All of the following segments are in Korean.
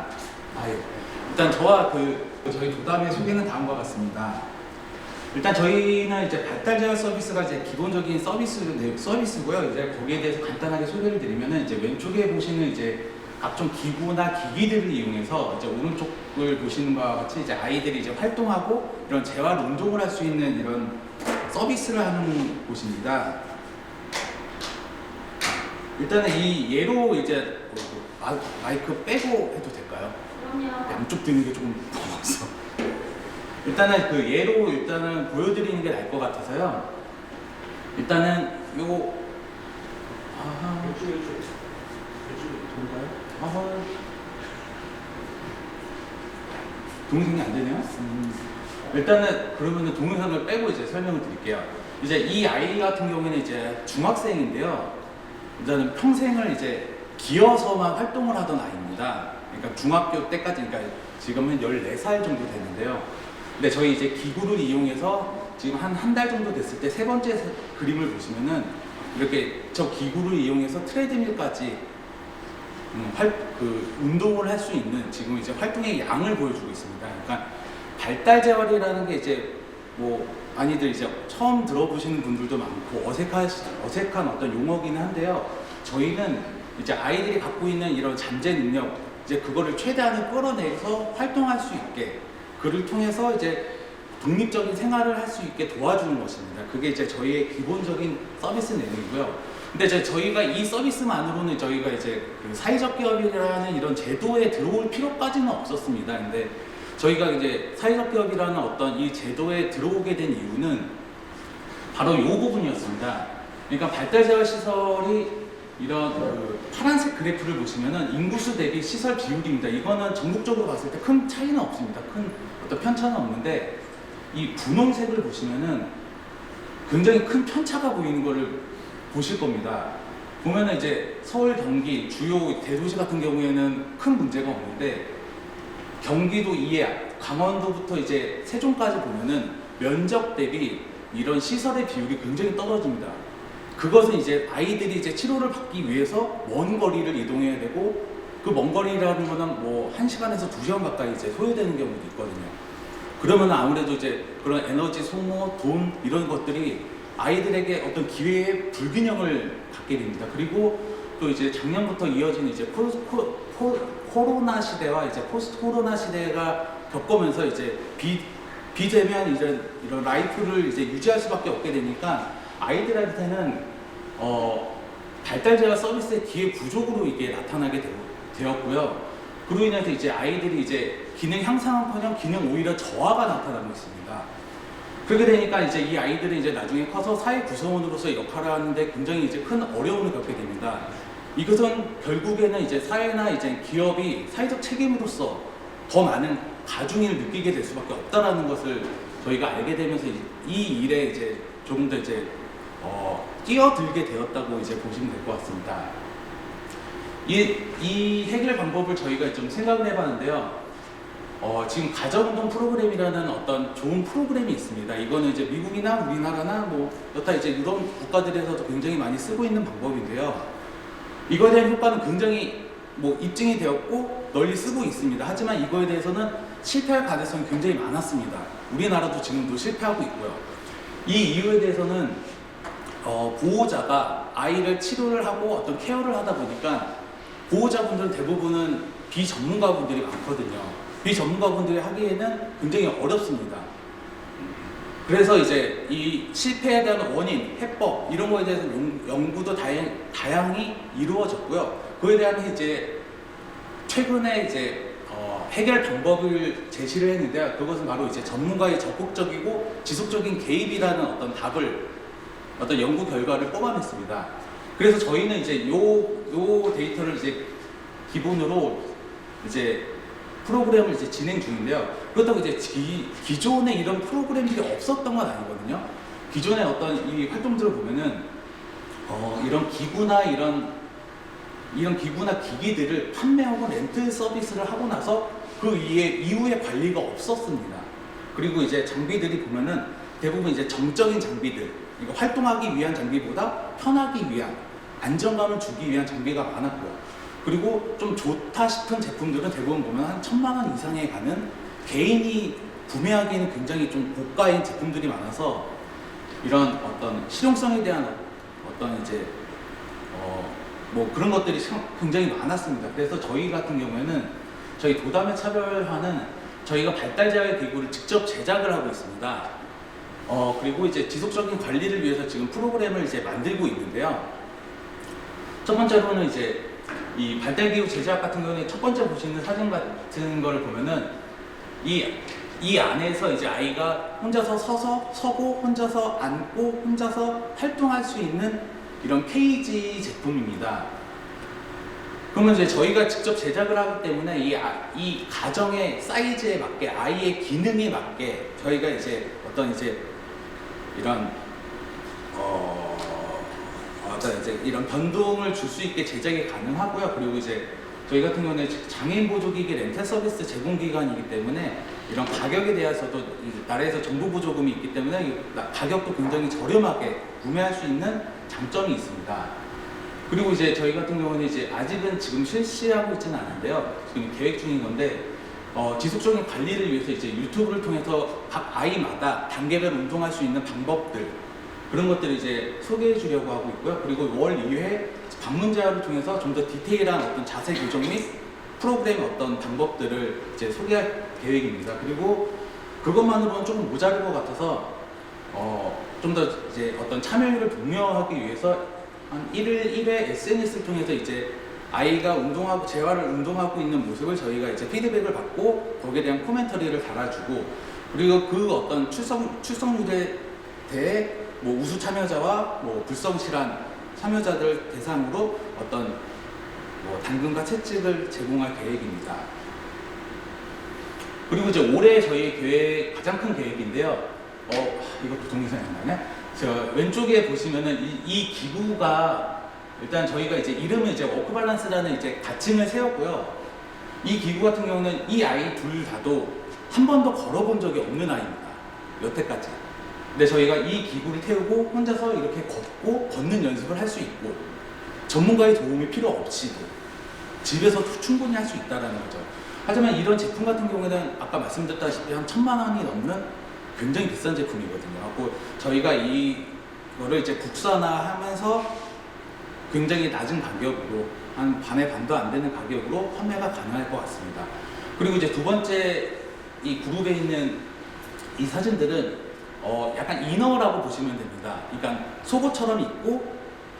하겠습니다. 예. 일단 저와 저희 도담의 소개는 다음과 같습니다. 일단 저희는 이제 발달 제어 서비스가 이제 기본적인 서비스고요. 이제 거기에 대해서 간단하게 소개를 드리면은 이제 왼쪽에 보시는 이제 각종 기구나 기기들을 이용해서 이제 오른쪽을 보시는 바와 같이 이제 아이들이 이제 활동하고 이런 재활 운동을 할 수 있는 이런 서비스를 하는 곳입니다. 일단은 이 예로 이제 마이크 빼고 해도 될까요? 그럼요. 양쪽 드는 게 조금 무거워서. 일단은 그 예로 일단은 보여드리는 게 나을 것 같아서요. 일단은 요 동가요? 동영상이 안 되네요. 일단은 그러면은 동영상을 빼고 이제 설명을 드릴게요. 이제 이 아이 같은 경우에는 이제 중학생인데요. 일단은 평생을 이제 기어서만 활동을 하던 아이입니다. 그러니까 중학교 때까지, 그러니까 지금은 14살 정도 되는데요. 근데 저희 이제 기구를 이용해서 지금 한 달 정도 됐을 때 세 번째 그림을 보시면은 이렇게 저 기구를 이용해서 트레드밀까지 운동을 할 수 있는 지금 이제 활동의 양을 보여주고 있습니다. 그러니까 발달 재활이라는 게 이제 뭐 많이들 이제 처음 들어보시는 분들도 많고 어색한 어떤 용어기는 한데요. 저희는 이제 아이들이 갖고 있는 이런 잠재 능력, 이제 그거를 최대한을 끌어내서 활동할 수 있게, 그를 통해서 이제 독립적인 생활을 할 수 있게 도와주는 것입니다. 그게 이제 저희의 기본적인 서비스 내용이고요. 근데 이제 저희가 이 서비스만으로는 저희가 이제 그 사회적 기업이라는 이런 제도에 들어올 필요까지는 없었습니다. 근데 저희가 이제 사회적 기업이라는 어떤 이 제도에 들어오게 된 이유는 바로 이 부분이었습니다. 그러니까 발달재활 시설이 이런 파란색 그래프를 보시면은 인구수 대비 시설 비율입니다. 이거는 전국적으로 봤을 때 큰 차이는 없습니다. 큰 어떤 편차는 없는데 이 분홍색을 보시면은 굉장히 큰 편차가 보이는 거를 보실 겁니다. 보면은 이제 서울, 경기, 주요 대도시 같은 경우에는 큰 문제가 없는데 경기도 이해, 강원도부터 이제 세종까지 보면은 면적 대비 이런 시설의 비율이 굉장히 떨어집니다. 그것은 이제 아이들이 이제 치료를 받기 위해서 먼 거리를 이동해야 되고, 그 먼 거리라는 거는 뭐 1시간에서 2시간 가까이 이제 소요되는 경우도 있거든요. 그러면 아무래도 이제 그런 에너지 소모, 돈 이런 것들이 아이들에게 어떤 기회의 불균형을 갖게 됩니다. 그리고 또 이제 작년부터 이어진 이제 코로나 시대와 이제 포스트 코로나 시대가 겪으면서 이제 비대면 이제 이런 라이프를 이제 유지할 수밖에 없게 되니까 아이들한테는 발달재활 서비스의 기회 부족으로 이게 나타나게 되었고요. 그로 인해서 이제 아이들이 이제 기능 향상은커녕 기능 오히려 저하가 나타나고 있습니다. 그렇게 되니까 이제 이 아이들은 이제 나중에 커서 사회 구성원으로서 역할을 하는데 굉장히 이제 큰 어려움을 겪게 됩니다. 이것은 결국에는 이제 사회나 이제 기업이 사회적 책임으로서 더 많은 가중을 느끼게 될 수밖에 없다라는 것을 저희가 알게 되면서 이 일에 이제 조금 더 이제 끼어들게 되었다고 이제 보시면 될 것 같습니다. 이 해결 방법을 저희가 좀 생각을 해봤는데요. 지금 가정운동 프로그램이라는 어떤 좋은 프로그램이 있습니다. 이거는 이제 미국이나 우리나라나 뭐 여타 이제 유럽 국가들에서도 굉장히 많이 쓰고 있는 방법인데요. 이거에 대한 효과는 굉장히 뭐 입증이 되었고 널리 쓰고 있습니다. 하지만 이거에 대해서는 실패할 가능성이 굉장히 많았습니다. 우리나라도 지금도 실패하고 있고요. 이 이유에 대해서는 보호자가 아이를 치료를 하고 어떤 케어를 하다 보니까 보호자분들은 대부분은 비전문가분들이 많거든요. 비전문가분들이 하기에는 굉장히 어렵습니다. 그래서 이제 이 실패에 대한 원인, 해법 이런 거에 대해서 연구도 다양히 이루어졌고요. 그에 대한 이제 최근에 이제 해결 방법을 제시를 했는데요. 그것은 바로 이제 전문가의 적극적이고 지속적인 개입이라는 어떤 답을, 어떤 연구 결과를 뽑아냈습니다. 그래서 저희는 이제 요 데이터를 이제 기본으로 이제 프로그램을 이제 진행 중인데요. 그렇다고 이제 기존에 이런 프로그램들이 없었던 건 아니거든요. 기존에 어떤 이 활동들을 보면은 이런 기구나 이런 기구나 기기들을 판매하고 렌트 서비스를 하고 나서 그 이후에 관리가 없었습니다. 그리고 이제 장비들이 보면은 대부분 이제 정적인 장비들, 그러니까 활동하기 위한 장비보다 편하기 위한, 안정감을 주기 위한 장비가 많았고요. 그리고 좀 좋다 싶은 제품들은 대부분 보면 한 1,000만 원 이상에 가는 개인이 구매하기에는 굉장히 좀 고가인 제품들이 많아서 이런 어떤 실용성에 대한 어떤 이제 뭐 그런 것들이 굉장히 많았습니다. 그래서 저희 같은 경우에는 저희 도담의 차별화는 저희가 발달 제어 기구를 직접 제작을 하고 있습니다. 그리고 이제 지속적인 관리를 위해서 지금 프로그램을 이제 만들고 있는데요. 첫 번째로는 이제 이 발달기구 제작 같은 경우는 첫 번째 보시는 사진 같은 걸 보면은 이 안에서 이제 아이가 혼자서 서고 혼자서 앉고 혼자서 활동할 수 있는 이런 케이지 제품입니다. 그러면 이제 저희가 직접 제작을 하기 때문에 이 가정의 사이즈에 맞게 아이의 기능에 맞게 저희가 이제 어떤 이제 이런 이제 이런 변동을 줄 수 있게 제작이 가능하고요. 그리고 이제 저희 같은 경우는 장애인 보조기기 렌탈 서비스 제공 기관이기 때문에 이런 가격에 대해서도 나라에서 정부 보조금이 있기 때문에 가격도 굉장히 저렴하게 구매할 수 있는 장점이 있습니다. 그리고 이제 저희 같은 경우는 이제 아직은 지금 실시하고 있지는 않은데요. 지금 계획 중인 건데 지속적인 관리를 위해서 이제 유튜브를 통해서 각 아이마다 단계별 운동할 수 있는 방법들 그런 것들을 이제 소개해 주려고 하고 있고요. 그리고 월 2회 방문 제어를 통해서 좀 더 디테일한 어떤 자세 교정 및 프로그램 어떤 방법들을 이제 소개할 계획입니다. 그리고 그것만으로는 조금 모자랄 것 같아서 좀 더 이제 어떤 참여율을 독려하기 위해서 한 1회 SNS를 통해서 이제 아이가 재활을 운동하고 있는 모습을 저희가 이제 피드백을 받고 거기에 대한 코멘터리를 달아주고 그리고 그 어떤 출석률에 대해 뭐 우수 참여자와 뭐 불성실한 참여자들 대상으로 어떤 뭐 당근과 채찍을 제공할 계획입니다. 그리고 이제 올해 저희 가장 큰 계획인데요. 이것도 동영상이 안 나네? 저 왼쪽에 보시면은 이 기구가 일단 저희가 이제 이름은 이제 워크밸런스라는 이제 가칭을 세웠고요. 이 기구 같은 경우는 이 아이 둘 다도 한 번도 걸어본 적이 없는 아이입니다. 여태까지. 근데 저희가 이 기구를 태우고 혼자서 이렇게 걷는 연습을 할 수 있고 전문가의 도움이 필요 없이도 집에서 충분히 할 수 있다는 거죠. 하지만 이런 제품 같은 경우에는 아까 말씀드렸다시피 한 1,000만 원이 넘는 굉장히 비싼 제품이거든요. 하고 저희가 이거를 이제 국산화하면서 굉장히 낮은 가격으로 한 반의 반도 안 되는 가격으로 판매가 가능할 것 같습니다. 그리고 이제 두 번째 이 그룹에 있는 이 사진들은 약간 이너라고 보시면 됩니다. 그러니까 속옷처럼 입고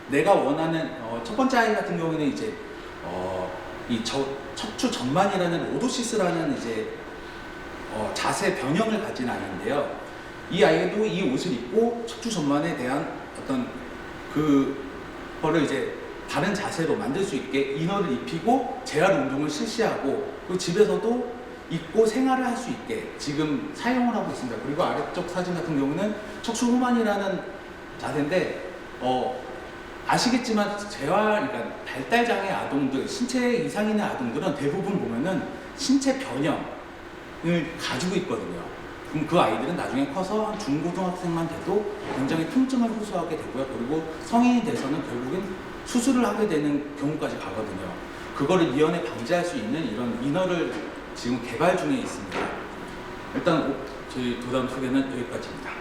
내가 원하는 첫 번째 아이 같은 경우는 이제 이 척추 전만이라는 로도시스라는 이제 자세 변형을 가진 아이인데요. 이 아이도 이 옷을 입고 척추 전만에 대한 어떤 그거를 이제 다른 자세로 만들 수 있게 이너를 입히고 재활 운동을 실시하고 그리고 집에서도 입고 생활을 할 수 있게 지금 사용을 하고 있습니다. 그리고 아래쪽 사진 같은 경우는 척추 후만이라는 자세인데 아시겠지만 그러니까 발달장애 아동들, 신체 이상 있는 아동들은 대부분 보면은 신체 변형을 가지고 있거든요. 그럼 그 아이들은 나중에 커서 한 중고등학생만 돼도 굉장히 통증을 호소하게 되고요. 그리고 성인이 돼서는 결국엔 수술을 하게 되는 경우까지 가거든요. 그거를 미연에 방지할 수 있는 이런 이너를 지금 개발 중에 있습니다. 일단 저희 도담 소개는 여기까지입니다.